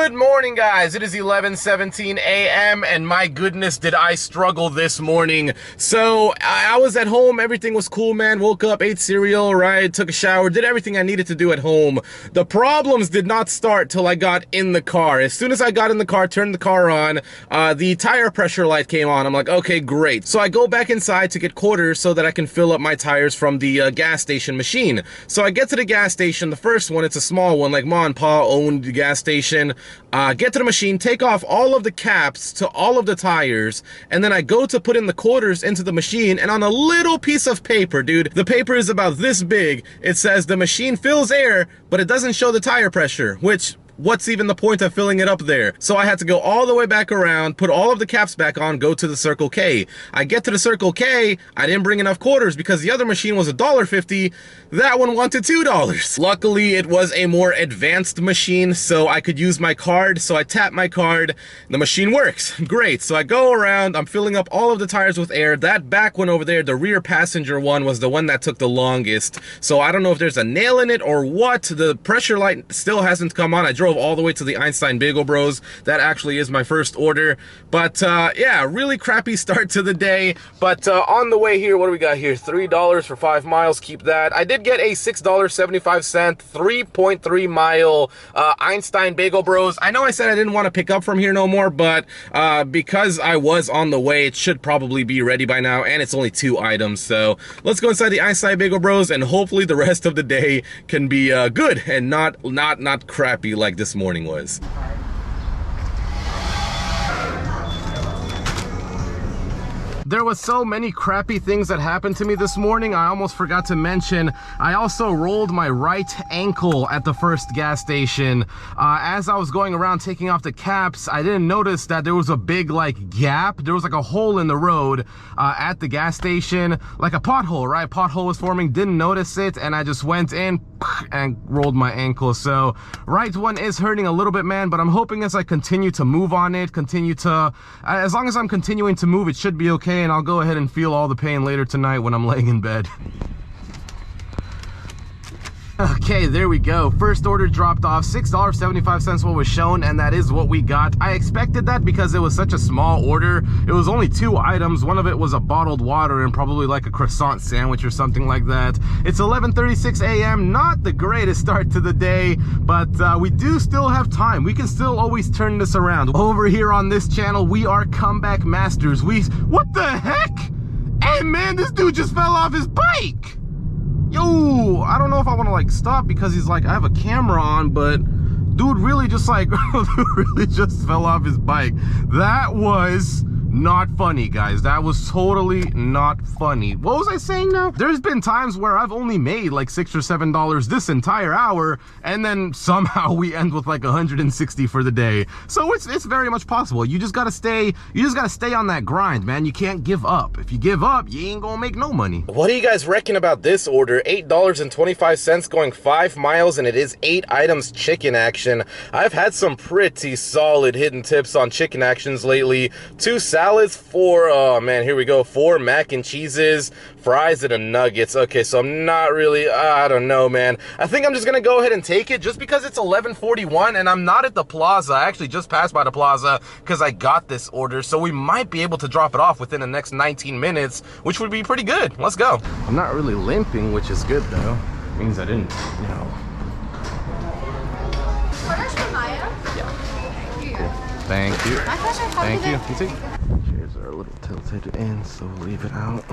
Good morning, guys. It is 11:17 a.m. and my goodness, did I struggle this morning. So I was at home. Everything was cool, man. Woke up, ate cereal, right? Took a shower, did everything I needed to do at home. The problems did not start till I got in the car. As soon as I got in the car, turned the car on, the tire pressure light came on. I'm like, okay, great. So I go back inside to get quarters so that I can fill up my tires from the gas station machine. So I get to the gas station. The first one, it's a small one, like Ma and Pa owned the gas station. Get to the machine, take off all of the caps to all of the tires, and then I go to put in the quarters into the machine, and on a little piece of paper, dude, the paper is about this big, it says the machine fills air, but it doesn't show the tire pressure, which... what's even the point of filling it up there? So I had to go all the way back around, put all of the caps back on, go to the Circle K. I get to the Circle K, I didn't bring enough quarters because the other machine was $1.50. That one wanted $2. Luckily, it was a more advanced machine, so I could use my card. So I tap my card, the machine works. Great. So I go around, I'm filling up all of the tires with air. That back one over there, the rear passenger one, was the one that took the longest. So I don't know if there's a nail in it or what. The pressure light still hasn't come on. I drove all the way to the Einstein Bagel Bros. That actually is my first order. But yeah, really crappy start to the day. But on the way here, what do we got here? $3 for 5 miles, keep that. I did get a $6.75 3.3 mile Einstein Bagel Bros. I know I said I didn't want to pick up from here no more, but because I was on the way, it should probably be ready by now, and it's only 2 items. So let's go inside the Einstein Bagel Bros, and hopefully the rest of the day can be good and not crappy like this morning was. There was so many crappy things that happened to me this morning. I almost forgot to mention, I also rolled my right ankle at the first gas station. As I was going around taking off the caps, I didn't notice that there was a big like gap. There was like a hole in the road at the gas station, like a pothole, right? Pothole was forming, didn't notice it, and I just went in and rolled my ankle. So right one is hurting a little bit, man, but I'm hoping as I continue to move on it, as long as I'm continuing to move, it should be okay. And I'll go ahead and feel all the pain later tonight when I'm laying in bed. Okay, there we go. First order dropped off, $6.75 what was shown, and that is what we got. I expected that because it was such a small order. It was only 2 items. One of it was a bottled water and probably like a croissant sandwich or something like that. It's 11:36 a.m. Not the greatest start to the day, but we do still have time. We can still always turn this around. Over here on this channel, we are comeback masters. What the heck? Hey man, this dude just fell off his bike. Yo, I don't know if I want to like stop because he's like, I have a camera on, but dude really just like, really just fell off his bike. That was not funny, guys. That was totally not funny. What was I saying now? There's been times where I've only made like $6 or $7 this entire hour, and then somehow we end with like 160 for the day. So it's very much possible. You just gotta stay on that grind, man. You can't give up. If you give up, you ain't gonna make no money. What do you guys reckon about this order? $8.25 going 5 miles, and it is 8 items chicken action. I've had some pretty solid hidden tips on chicken actions lately. 2 salads, 4, oh man, here we go, 4 mac and cheeses, fries, and a nuggets. Okay, so I'm not really, I don't know, man. I think I'm just gonna go ahead and take it just because it's 11:41 and I'm not at the Plaza. I actually just passed by the Plaza because I got this order, so we might be able to drop it off within the next 19 minutes, which would be pretty good. Let's go. I'm not really limping, which is good though. It means I didn't, you know. Thank you. My pleasure. Thank you. You too. Chairs are a little tilted in, so we'll leave it out.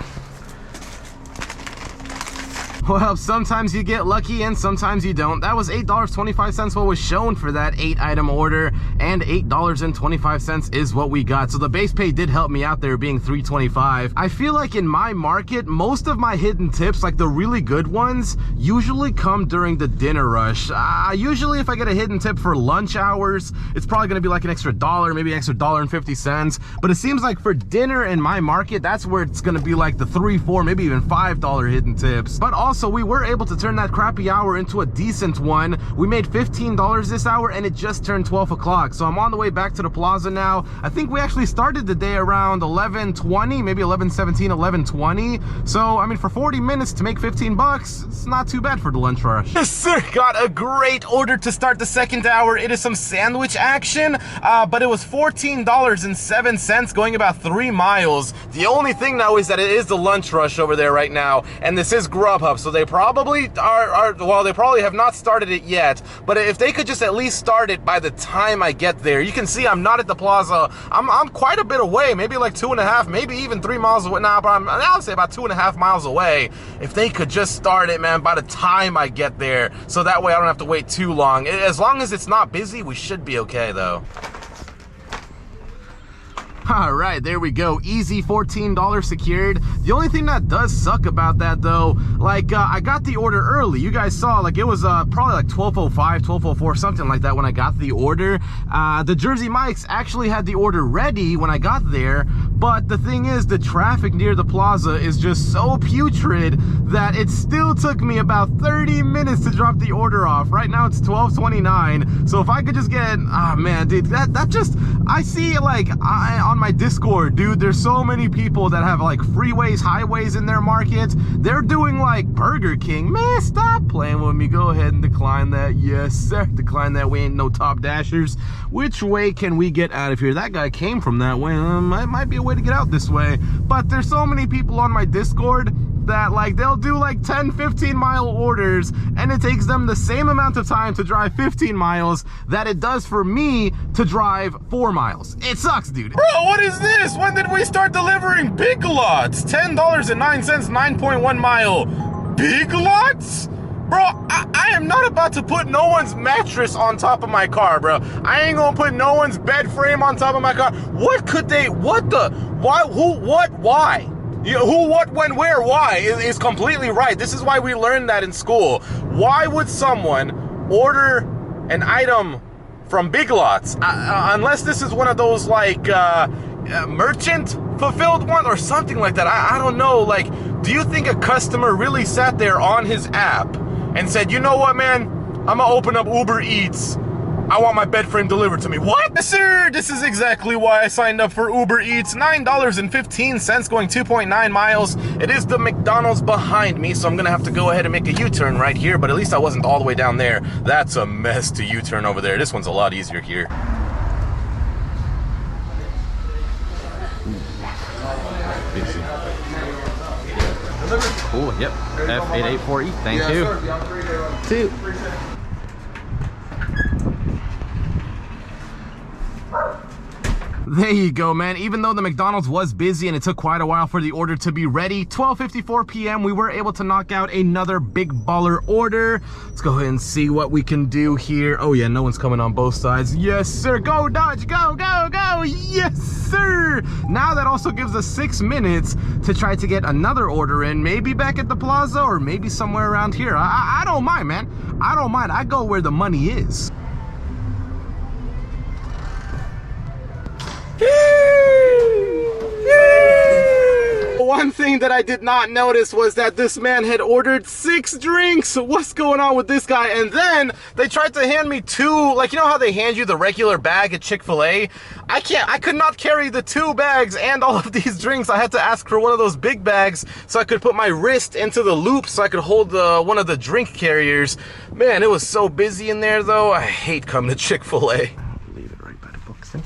Well, sometimes you get lucky and sometimes you don't. That was $8.25 what was shown for that 8 item order, and $8.25 is what we got. So the base pay did help me out there, being $3.25. I feel like in my market, most of my hidden tips, like the really good ones, usually come during the dinner rush. Usually if I get a hidden tip for lunch hours, it's probably gonna be like an extra $1, maybe an extra $1.50. But it seems like for dinner in my market, that's where it's gonna be like the $3, $4, maybe even $5 hidden tips. But also also, we were able to turn that crappy hour into a decent one. We made $15 this hour, and it just turned 12 o'clock. So I'm on the way back to the Plaza now. I think we actually started the day around 11:20, maybe 11:17, 11:20. So, I mean, for 40 minutes to make 15 bucks, it's not too bad for the lunch rush. Yes, sir. Got a great order to start the second hour. It is some sandwich action, but it was $14.07 going about 3 miles. The only thing now is that it is the lunch rush over there right now, and this is Grubhub, so they probably well, they probably have not started it yet, but if they could just at least start it by the time I get there. You can see I'm not at the Plaza. I'm quite a bit away, maybe like 2.5, maybe even 3 miles away. Nah, but I'll say about 2.5 miles away. If they could just start it, man, by the time I get there, so that way I don't have to wait too long. As long as it's not busy, we should be okay though. All right, there we go. Easy $14 secured. The only thing that does suck about that though, like I got the order early. You guys saw, like it was probably like 12:05, 12:04, something like that when I got the order. The Jersey Mike's actually had the order ready when I got there, but the thing is, the traffic near the Plaza is just so putrid that it still took me about 30 minutes to drop the order off. Right now it's 12:29, so if I could just get, ah man, dude, that just, I see like on my Discord, dude, there's so many people that have like freeways, highways in their markets. They're doing like Burger King. Man, stop playing with me. Go ahead and decline that. Yes, sir. Decline that. We ain't no top dashers. Which way can we get out of here? That guy came from that way. Might be a way to get out this way. But there's so many people on my Discord that like they'll do like 10-15 mile orders, and it takes them the same amount of time to drive 15 miles that it does for me to drive 4 miles. It sucks, dude. Bro, what is this? When did we start delivering Big Lots? $10.09, 9.1 mile Big Lots? Bro, I am not about to put no one's mattress on top of my car, bro. I ain't gonna put no one's bed frame on top of my car. What could they, what the, why, who, what, why? You know, who, what, when, where, why is completely right. This is why we learned that in school. Why would someone order an item from Big Lots? Unless this is one of those like merchant fulfilled one or something like that. I don't know. Like, do you think a customer really sat there on his app and said, you know what, man, I'm gonna open up Uber Eats. I want my bed frame delivered to me. What? Yes, sir, this is exactly why I signed up for Uber Eats. $9.15 going 2.9 miles. It is the McDonald's behind me, so I'm gonna have to go ahead and make a U-turn right here, but at least I wasn't all the way down there. That's a mess to U-turn over there. This one's a lot easier here. Cool, yep. F884E, thank you. Sir. 2. There you go, man. Even though the McDonald's was busy and it took quite a while for the order to be ready, 12:54 p.m. we were able to knock out another big baller order. Let's go ahead and see what we can do here. Oh yeah, no one's coming on both sides. Yes, sir. Go Dodge, go, go, go. Yes, sir. Now that also gives us 6 minutes to try to get another order in, maybe back at the Plaza or maybe somewhere around here. I don't mind, man. I don't mind. I go where the money is. One thing that I did not notice was that this man had ordered 6 drinks. What's going on with this guy? And then they tried to hand me 2, like, you know how they hand you the regular bag at Chick-fil-A? I could not carry the 2 bags and all of these drinks. I had to ask for one of those big bags so I could put my wrist into the loop so I could hold one of the drink carriers. Man, it was so busy in there though. I hate coming to Chick-fil-A. Leave it right by the books then.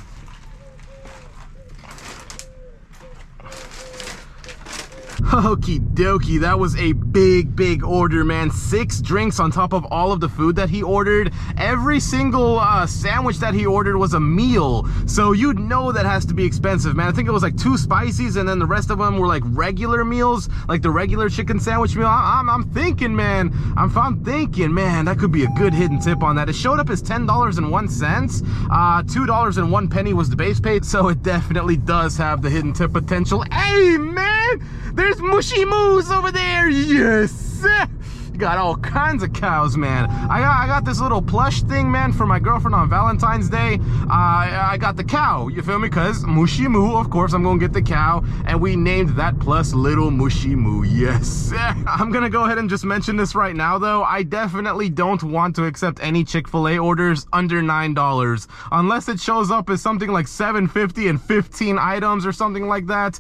Okie dokie, that was a big order, man. 6 drinks on top of all of the food that he ordered. Every single sandwich that he ordered was a meal, so you'd know that has to be expensive, man. I think it was like 2 spices and then the rest of them were like regular meals, like the regular chicken sandwich meal. I'm thinking, man, I'm thinking, man, that could be a good hidden tip on that. It showed up as $10.01. $2.01 was the base pay, so it definitely does have the hidden tip potential. Hey, man! There's Mushy Moose over there! Yes! Got all kinds of cows, man. I got this little plush thing, man, for my girlfriend on Valentine's Day. I got the cow, you feel me? Because Mushy Moo, of course, I'm gonna get the cow, and we named that plus little Mushy Moo. Yes. I'm gonna go ahead and just mention this right now, though. I definitely don't want to accept any Chick-fil-A orders under $9, unless it shows up as something like $7.50 and 15 items or something like that.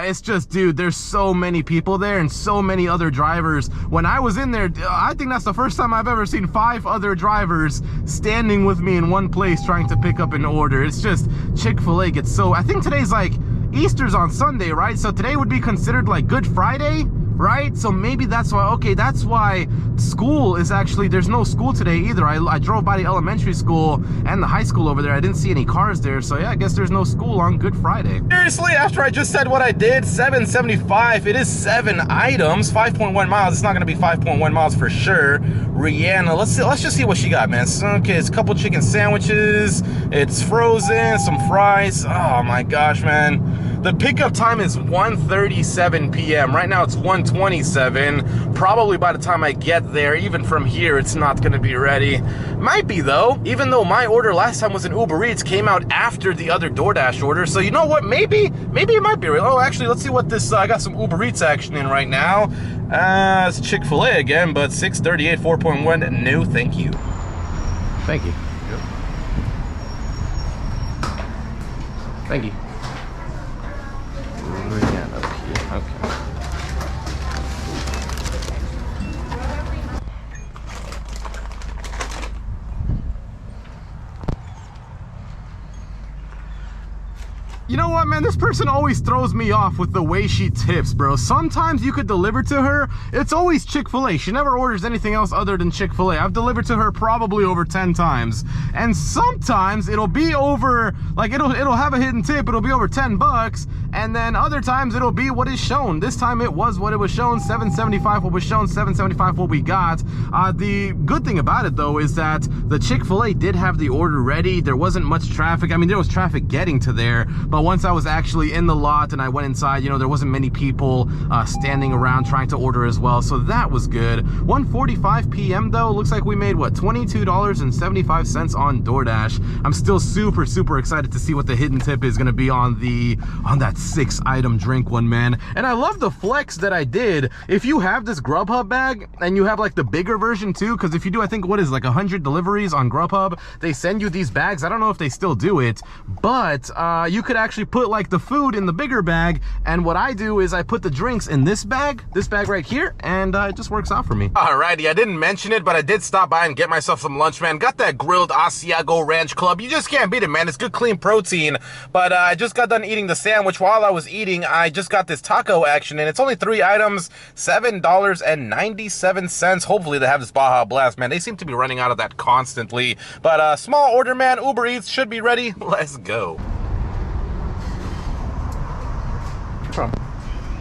It's just, dude, there's so many people there and so many other drivers. When I was in there, I think that's the first time I've ever seen 5 other drivers standing with me in one place trying to pick up an order. It's just, Chick-fil-A gets so, I think today's like, Easter's on Sunday, right? So today would be considered like Good Friday, right? So maybe that's why, okay, that's why school is actually, there's no school today either. I drove by the elementary school and the high school over there. I didn't see any cars there. So yeah, I guess there's no school on Good Friday. Seriously, after I just said what I did, $7.75, it is 7 items, 5.1 miles. It's not gonna be 5.1 miles for sure. Rihanna, let's just see what she got, man. So, okay, it's a couple chicken sandwiches, it's frozen, some fries. Oh my gosh, man. The pickup time is 1:37 p.m. Right now it's 1:27. Probably by the time I get there, even from here, it's not gonna be ready. Might be though, even though my order last time was an Uber Eats, came out after the other DoorDash order. So you know what, maybe it might be real. Oh, actually, let's see what this, I got some Uber Eats action in right now. It's Chick-fil-A again, but 638, 4.1, no thank you. Thank you. Yep. Thank you. Yeah, up here. Okay. You know what, man? This person always throws me off with the way she tips, bro. Sometimes you could deliver to her. It's always Chick-fil-A. She never orders anything else other than Chick-fil-A. I've delivered to her probably over 10 times. And sometimes it'll be over, like it'll have a hidden tip. It'll be over 10 bucks. And then other times it'll be what is shown. This time it was what it was shown, $7.75 what was shown, $7.75 what we got. The good thing about it though is that the Chick-fil-A did have the order ready. There wasn't much traffic. I mean, there was traffic getting to there, but once I was actually in the lot and I went inside, you know, there wasn't many people standing around trying to order as well, so that was good. 1:45 p.m. though, looks like we made what, $22.75 on DoorDash. I'm still super excited to see what the hidden tip is gonna be on that 6-item drink one, man. And I love the flex that I did. If you have this Grubhub bag and you have like the bigger version too, because if you do, I think what is like 100 deliveries on Grubhub, they send you these bags. I don't know if they still do it, but you could actually put like the food in the bigger bag, and what I do is I put the drinks in this bag right here, and it just works out for me. Alrighty, I didn't mention it, but I did stop by and get myself some lunch, man. Got that grilled Asiago Ranch Club. You just can't beat it, man. It's good, clean protein. But I just got done eating the sandwich. While I was eating, I just got this taco action, and it's only 3 items, $7.97. Hopefully they have this Baja Blast, man. They seem to be running out of that constantly. But small order, man. Uber Eats should be ready. Let's go. From?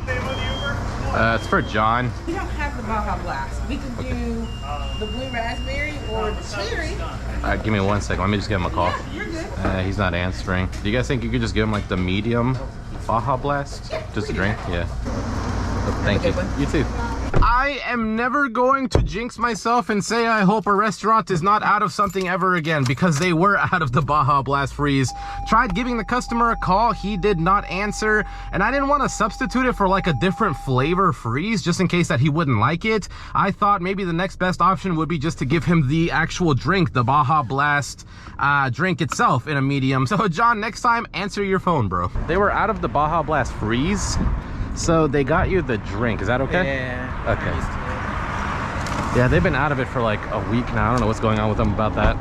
It's for John. We don't have the Baja Blast. We can do the blue raspberry or the cherry. Alright, give me 1 second. Let me just give him a call. Yeah, you're good. He's not answering. Do you guys think you could just give him like the medium Baja Blast? Yeah, just a drink? Yeah. Thank you. You too. I am never going to jinx myself and say I hope a restaurant is not out of something ever again, because they were out of the Baja Blast Freeze. Tried giving the customer a call, he did not answer, and I didn't want to substitute it for like a different flavor freeze just in case that he wouldn't like it. I thought maybe the next best option would be just to give him the actual drink, the Baja Blast drink itself in a medium. So John, next time answer your phone, bro. They were out of the Baja Blast Freeze, so they got you the drink. Is that okay? Yeah. Okay. Yeah, they've been out of it for like a week now. I don't know what's going on with them about that.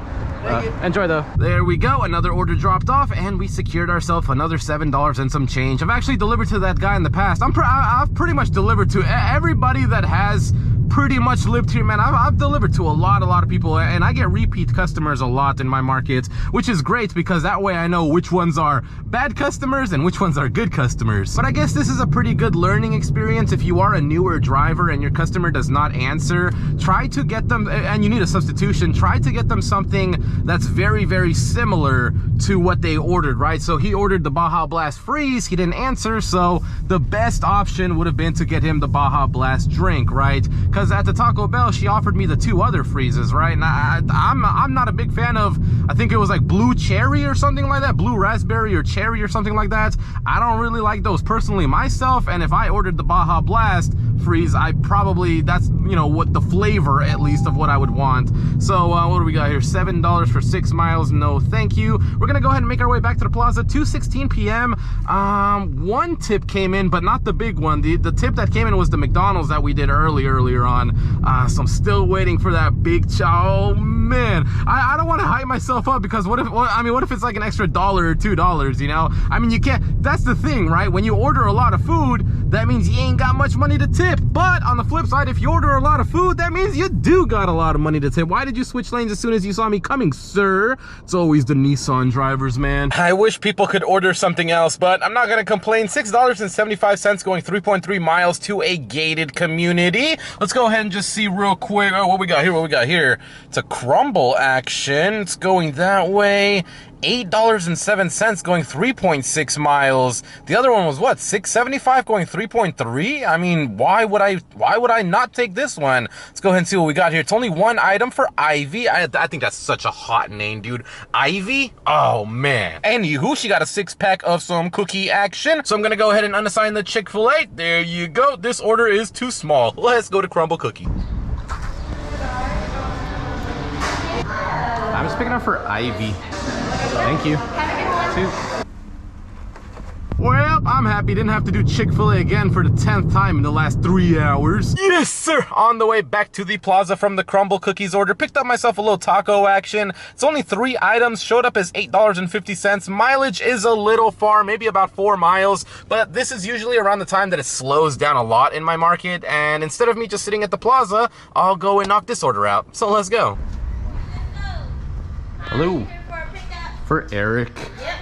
Enjoy though. There we go. Another order dropped off, and we secured ourselves another $7 and some change. I've actually delivered to that guy in the past. I've pretty much delivered to everybody that has pretty much lived here, man. I've delivered to a lot of people, and I get repeat customers a lot in my market, which is great because that way I know which ones are bad customers and which ones are good customers. But I guess this is a pretty good learning experience. If you are a newer driver and your customer does not answer, try to get them, and you need a substitution, try to get them something that's very similar to what they ordered, right? So he ordered the Baja Blast freeze, he didn't answer, so the best option would have been to get him the Baja Blast drink, right? Because at the Taco Bell, she offered me the 2 other freezes, right? And I'm not a big fan of, I think it was like blue cherry or something like that, blue raspberry or cherry or something like that. I don't really like those personally myself, and if I ordered the Baja Blast freeze, I probably, that's, you know, what the flavor at least of what I would want. So what do we got here? $7 for 6 miles, no thank you. We're gonna go ahead and make our way back to the Plaza. 2:16 p.m. One tip came in, but not the big one. The tip that came in was the McDonald's that we did earlier on. So I'm still waiting for that big chow. Oh man, I don't want to hype myself up, because what if it's like an extra $1 or $2, you know? I mean, you can't, that's the thing, right? When you order a lot of food, that means you ain't got much money to tip. But on the flip side, if you order a lot of food, that means you do got a lot of money to tip. Why did you switch lanes as soon as you saw me coming, sir? It's always the Nissan drivers, man. I wish people could order something else, but I'm not gonna complain. $6.75 going 3.3 miles to a gated community. Let's go ahead and just see real quick. Oh, what we got here? It's a crumble action. It's going that way. $8.07 going 3.6 miles. The other one was what, $6.75 going 3.3? I mean, why would I not take this one? Let's go ahead and see what we got here. It's only one item for Ivy. I think that's such a hot name, dude. Ivy? Oh man. Anywho, she got a 6-pack of some cookie action. So I'm gonna go ahead and unassign the Chick-fil-A. There you go. This order is too small. Let's go to Crumble Cookie. I'm just picking up for Ivy. Thank you. Have a good one. Well, I'm happy didn't have to do Chick-fil-A again for the 10th time in the last 3 hours. Yes, sir. On the way back to the Plaza from the Crumble Cookies order, picked up myself a little taco action. It's only 3 items, showed up as $8.50. Mileage is a little far, maybe about 4 miles, but this is usually around the time that it slows down a lot in my market, and instead of me just sitting at the Plaza, I'll go and knock this order out. So let's go. Hello. For Eric. Yep.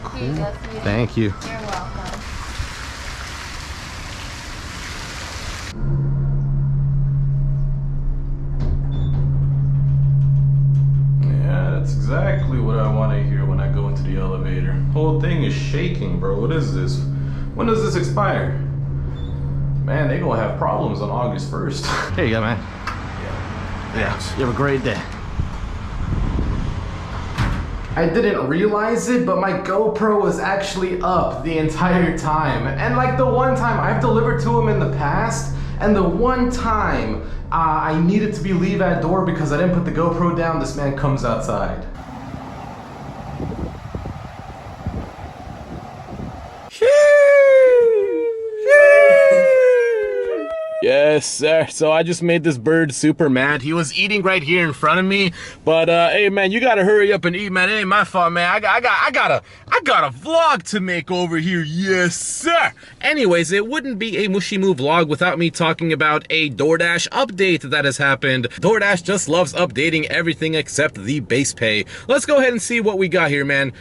Cool. Thank you. You're welcome. Yeah, that's exactly what I want to hear when I go into the elevator. Whole thing is shaking, bro. What is this? When does this expire? Man, they gonna have problems on August 1st. Here you go, man. Yeah. You have a great day. I didn't realize it, but my GoPro was actually up the entire time. And like the one time I've delivered to him in the past, and the one time I needed to be leave at door because I didn't put the GoPro down, this man comes outside. Yes, sir. So I just made this bird super mad. He was eating right here in front of me, but hey, man, you gotta hurry up and eat, man. It ain't my fault, man. I got a vlog to make over here. Yes, sir. Anyways, it wouldn't be a Mushy Moo vlog without me talking about a DoorDash update that has happened. DoorDash just loves updating everything except the base pay. Let's go ahead and see what we got here, man.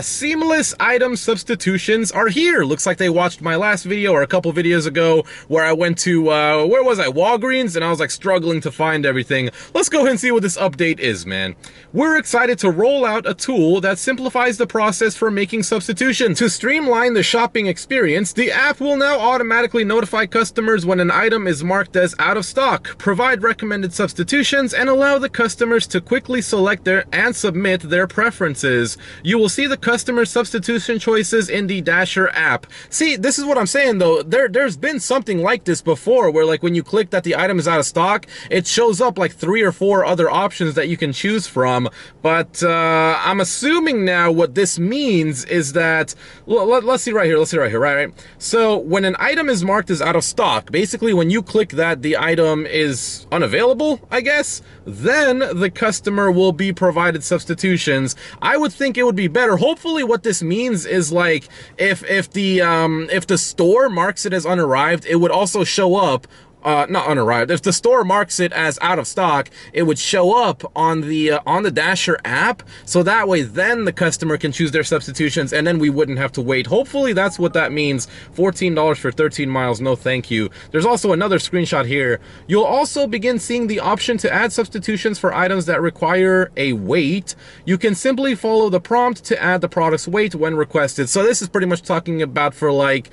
Seamless item substitutions are here. Looks like they watched my last video or a couple videos ago where I went to where was I? Walgreens, and I was like struggling to find everything. Let's go ahead and see what this update is, man. We're excited to roll out a tool that simplifies the process for making substitutions. To streamline the shopping experience, the app will now automatically notify customers when an item is marked as out of stock, provide recommended substitutions, and allow the customers to quickly select and submit their preferences. You will see the customer substitution choices in the Dasher app. See, this is what I'm saying though. There's been something like this before where like when you click that the item is out of stock, it shows up like 3 or 4 other options that you can choose from. But I'm assuming now what this means is that, let's see right here, right? So when an item is marked as out of stock, basically when you click that the item is unavailable, I guess, then the customer will be provided substitutions. I would think it would be better. Hopefully what this means is like if the store marks it as unarrived, it would also show up not unarrived. If the store marks it as out of stock, it would show up on the Dasher app. So that way, then the customer can choose their substitutions, and then we wouldn't have to wait. Hopefully, that's what that means. $14 for 13 miles. No, thank you. There's also another screenshot here. You'll also begin seeing the option to add substitutions for items that require a weight. You can simply follow the prompt to add the product's weight when requested. So this is pretty much talking about for like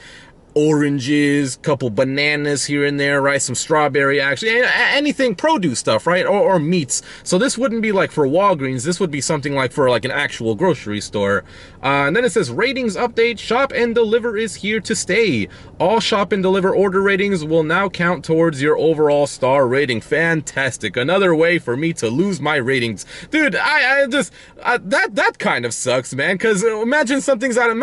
oranges, couple bananas here and there, right? Some strawberry, actually, anything produce stuff, right? Or meats. So this wouldn't be like for Walgreens. This would be something like for like an actual grocery store. And then it says ratings update. Shop and Deliver is here to stay. All Shop and Deliver order ratings will now count towards your overall star rating. Fantastic. Another way for me to lose my ratings. Dude, that kind of sucks, man. Because imagine something's out.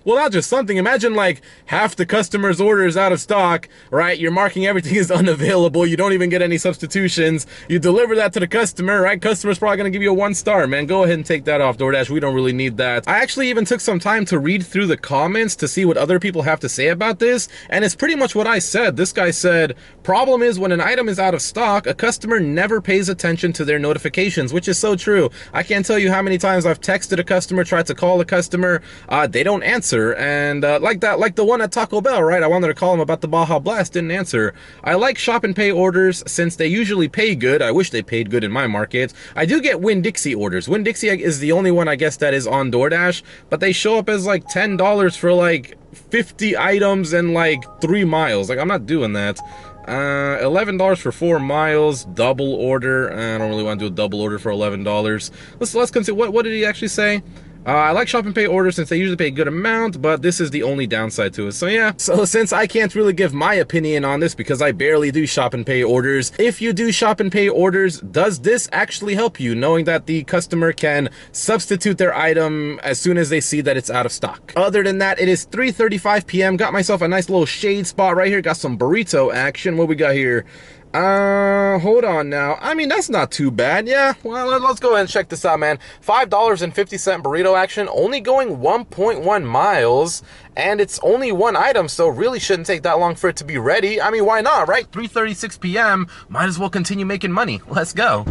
Well, not just something. Imagine like half the customer's order is out of stock, right? You're marking everything is unavailable. You don't even get any substitutions. You deliver that to the customer, right? Customer's probably gonna give you a 1 star, man. Go ahead and take that off, DoorDash. We don't really need that. I actually even took some time to read through the comments to see what other people have to say about this, and it's pretty much what I said. This guy said, problem is when an item is out of stock, a customer never pays attention to their notifications, which is so true. I can't tell you how many times I've texted a customer, tried to call a customer, they don't answer, and like the one at Taco Bell, right? I wanted to call him about the Baja Blast, didn't answer. I like shop and pay orders since they usually pay good. I wish they paid good in my market. I do get Winn-Dixie orders. Winn-Dixie is the only one I guess that is on DoorDash, but they show up as like $10 for like 50 items and like 3 miles. Like, I'm not doing that. $11 for 4 miles, double order. I don't really want to do a double order for $11. Let's consider, what did he actually say? I like shop and pay orders since they usually pay a good amount, but this is the only downside to it. So yeah, so since I can't really give my opinion on this because I barely do shop and pay orders, if you do shop and pay orders, does this actually help you, knowing that the customer can substitute their item as soon as they see that it's out of stock? Other than that, it is 3:35 p.m. Got myself a nice little shade spot right here. Got some burrito action. What we got here? Hold on now. I mean, that's not too bad. Yeah, well, let's go ahead and check this out, man. $5.50 burrito action, only going 1.1 miles, and it's only one item, so really shouldn't take that long for it to be ready. I mean, why not, right? 3:36 p.m. Might as well continue making money. Let's go.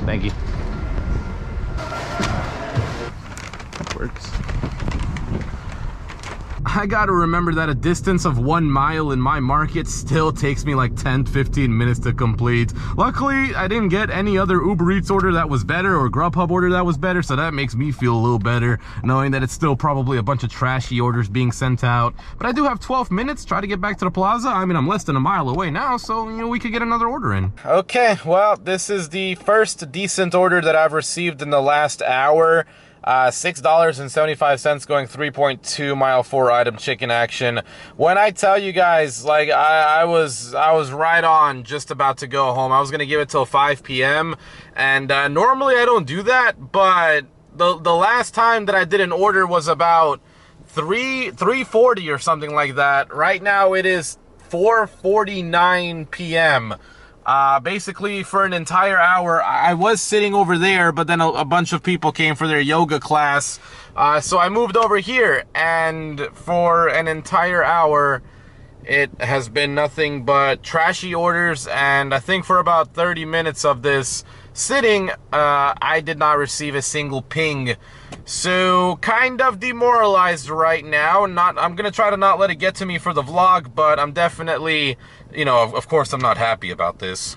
Thank you. That works. I gotta remember that a distance of 1 mile in my market still takes me like 10-15 minutes to complete. Luckily, I didn't get any other Uber Eats order that was better or Grubhub order that was better, so that makes me feel a little better, knowing that it's still probably a bunch of trashy orders being sent out. But I do have 12 minutes, try to get back to the Plaza. I mean, I'm less than a mile away now, so, you know, we could get another order in. Okay, well, this is the first decent order that I've received in the last hour. $6.75 going 3.2 mile 4 item chicken action. When I tell you guys, like, I was right on just about to go home. I was gonna give it till 5 p.m. and normally I don't do that, but the last time that I did an order was about 3:40 or something like that. Right now it is 4:49 p.m. Basically for an entire hour I was sitting over there, but then a bunch of people came for their yoga class, so I moved over here, and for an entire hour it has been nothing but trashy orders. And I think for about 30 minutes of this sitting, I did not receive a single ping. So kind of demoralized right now. I'm gonna try to not let it get to me for the vlog, but I'm definitely, you know, of course I'm not happy about this.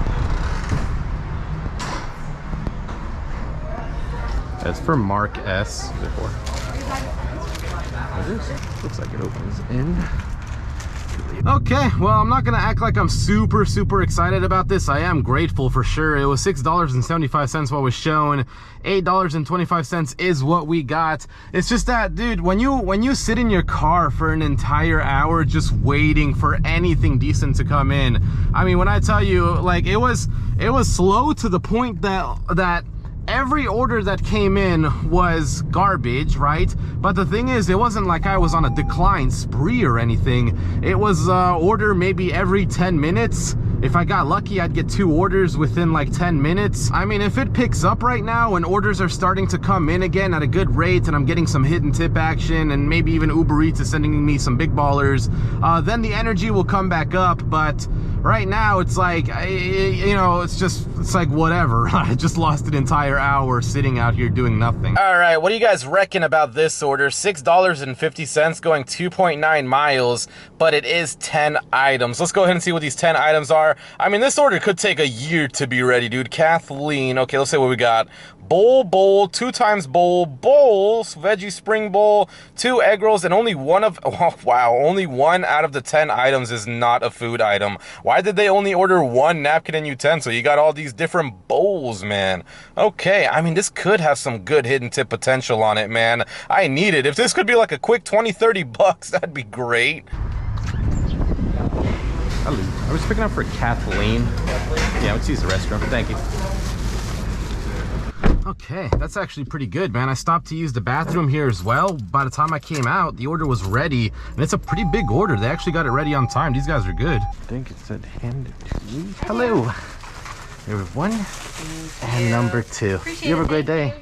That's for Mark S. Before. It is. Looks like it opens in. Okay, well, I'm not gonna act like I'm super excited about this. I am grateful for sure. It was $6.75 what was shown. $8.25 is what we got. It's just that, dude, when you sit in your car for an entire hour just waiting for anything decent to come in, I mean, when I tell you, like, it was slow to the point that every order that came in was garbage, right? But the thing is, it wasn't like I was on a decline spree or anything. It was order maybe every 10 minutes. if I got lucky, I'd get 2 orders within like 10 minutes. I mean, if it picks up right now and orders are starting to come in again at a good rate and I'm getting some hidden tip action and maybe even Uber Eats is sending me some big ballers, then the energy will come back up. But right now it's like, you know, it's like whatever. I just lost an entire hour sitting out here doing nothing. All right, what do you guys reckon about this order? $6.50 going 2.9 miles, but it is 10 items. Let's go ahead and see what these 10 items are. I mean, this order could take a year to be ready, dude. Kathleen, okay, let's see what we got. Bowl, 2 times bowls, veggie spring bowl, 2 egg rolls, and only one of, oh, wow, only 1 out of the 10 items is not a food item. Why did they only order 1 napkin and utensil? You got all these different bowls, man. Okay, I mean, this could have some good hidden tip potential on it, man. I need it. If this could be like a quick 20-30 bucks, that'd be great. Hello. I was picking up for Kathleen. Yeah, let's use the restroom. Thank you. Okay, that's actually pretty good, man. I stopped to use the bathroom here as well. By the time I came out, the order was ready, and it's a pretty big order. They actually got it ready on time. These guys are good. I think it said hand it to you. Hello. Number 1 and number 2. Appreciate you have a great day.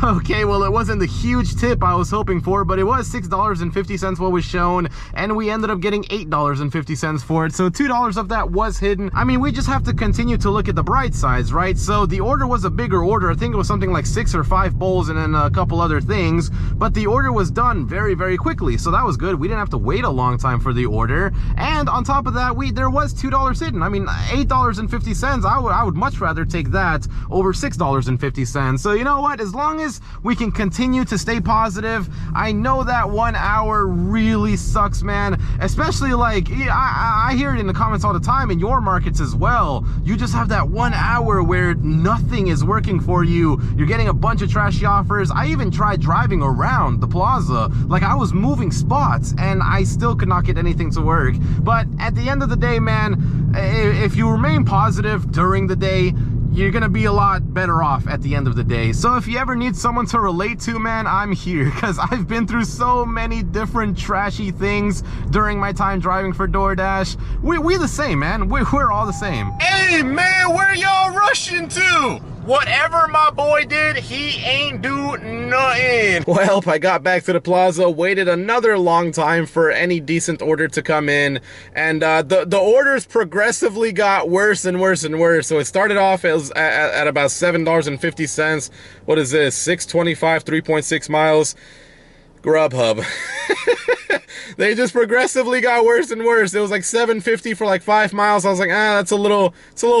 Okay, well, it wasn't the huge tip I was hoping for, but it was $6.50 what was shown, and we ended up getting $8.50 for it, so $2 of that was hidden. I mean, we just have to continue to look at the bright sides, right? So the order was a bigger order. I think it was something like 6 or 5 bowls and then a couple other things, but the order was done very, very quickly, so that was good. We didn't have to wait a long time for the order, and on top of that, there was $2 hidden. I mean, $8.50, I would much rather take that over $6.50. So you know what? As long as we can continue to stay positive. I know that 1 hour really sucks, man. Especially like, I hear it in the comments all the time, in your markets as well. You just have that 1 hour where nothing is working for you. You're getting a bunch of trashy offers. I even tried driving around the Plaza. Like, I was moving spots and I still could not get anything to work. But at the end of the day, man, if you remain positive during the day, you're gonna be a lot better off at the end of the day. So if you ever need someone to relate to, man, I'm here, because I've been through so many different trashy things during my time driving for DoorDash. We're the same, man. We're all the same. Hey, man, where y'all rushing to? Whatever my boy did, he ain't do nothing. Well, I got back to the Plaza, waited another long time for any decent order to come in, and the orders progressively got worse and worse and worse. So it started off as at about $7.50. What is this? $6.25, 3.6 miles. Grubhub. They just progressively got worse and worse. It was like $7.50 for like 5 miles. I was like, it's a little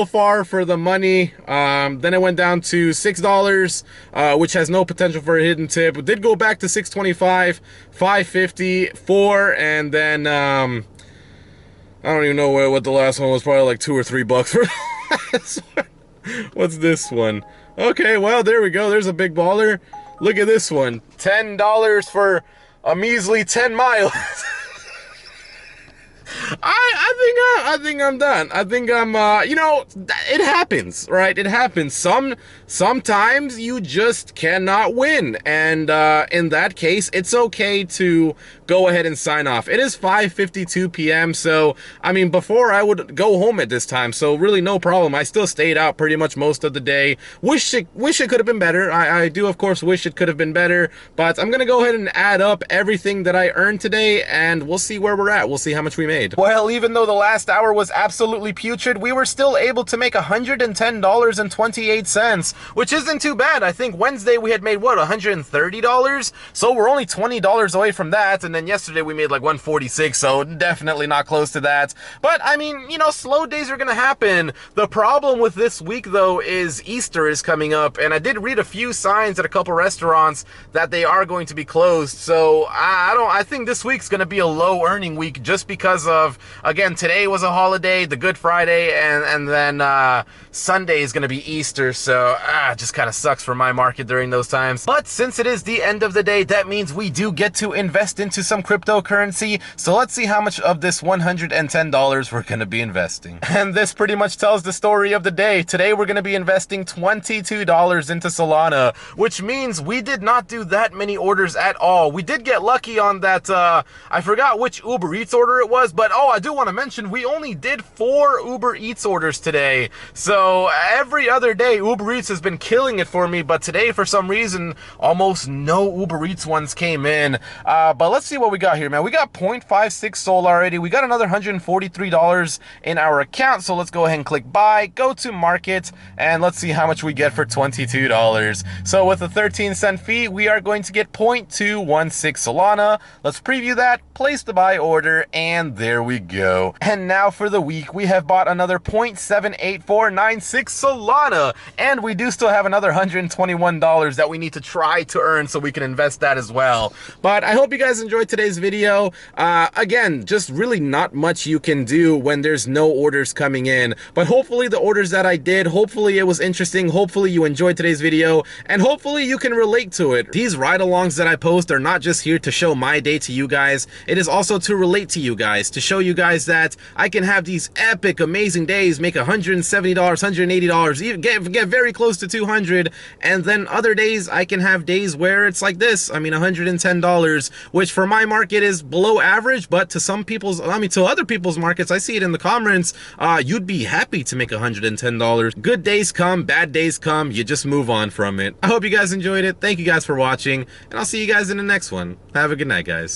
far for the money. Then it went down to $6, which has no potential for a hidden tip. It did go back to $6.25, $5.50, $4, and then I don't even know what the last one was. Probably like $2 or $3 for the last one. What's this one? Okay, well, there we go. There's a big baller. Look at this one. $10 for a measly 10 miles. I think I'm done. I think I'm, you know, it happens, right? It happens. Sometimes you just cannot win. And in that case, it's okay to go ahead and sign off. It is 5:52 p.m. So, I mean, before I would go home at this time. So really no problem. I still stayed out pretty much most of the day. Wish it could have been better. I do, of course, wish it could have been better. But I'm going to go ahead and add up everything that I earned today, and we'll see where we're at. We'll see how much we made. Well, even though the last hour was absolutely putrid, we were still able to make $110.28, which isn't too bad. I think Wednesday we had made, what, $130? So we're only $20 away from that, and then yesterday we made like $146, so definitely not close to that. But, I mean, you know, slow days are gonna happen. The problem with this week, though, is Easter is coming up, and I did read a few signs at a couple restaurants that they are going to be closed, so I think this week's gonna be a low earning week just because of, again, today was a holiday, the Good Friday, and then Sunday is going to be Easter, so just kind of sucks for my market during those times. But since it is the end of the day, that means we do get to invest into some cryptocurrency, so let's see how much of this $110 we're going to be investing. And this pretty much tells the story of the day. Today we're going to be investing $22 into Solana, which means we did not do that many orders at all. We did get lucky on that, I forgot which Uber Eats order it was, but oh, Oh, I do want to mention, we only did 4 Uber Eats orders today. So every other day, Uber Eats has been killing it for me, but today, for some reason, almost no Uber Eats ones came in. But let's see what we got here, man. We got 0.56 SOL already. We got another $143 in our account, so let's go ahead and click buy, go to market, and let's see how much we get for $22. So with a 13-cent fee, we are going to get 0.216 Solana. Let's preview that, place the buy order, and there we go. And now for the week, we have bought another 0.78496 Solana, and we do still have another $121 that we need to try to earn so we can invest that as well. But I hope you guys enjoyed today's video. Again, just really not much you can do when there's no orders coming in, but hopefully the orders that I did, hopefully it was interesting, hopefully you enjoyed today's video, and hopefully you can relate to it. These ride-alongs that I post are not just here to show my day to you guys, it is also to relate to you guys, to show you guys that I can have these epic, amazing days, make $170, $180, even get very close to 200, and then other days I can have days where it's like this, I mean $110, which for my market is below average, but to some people's, I mean to other people's markets, I see it in the comments, you'd be happy to make $110. Good days come, bad days come, you just move on from it. I hope you guys enjoyed it. Thank you guys for watching, and I'll see you guys in the next one. Have a good night, guys.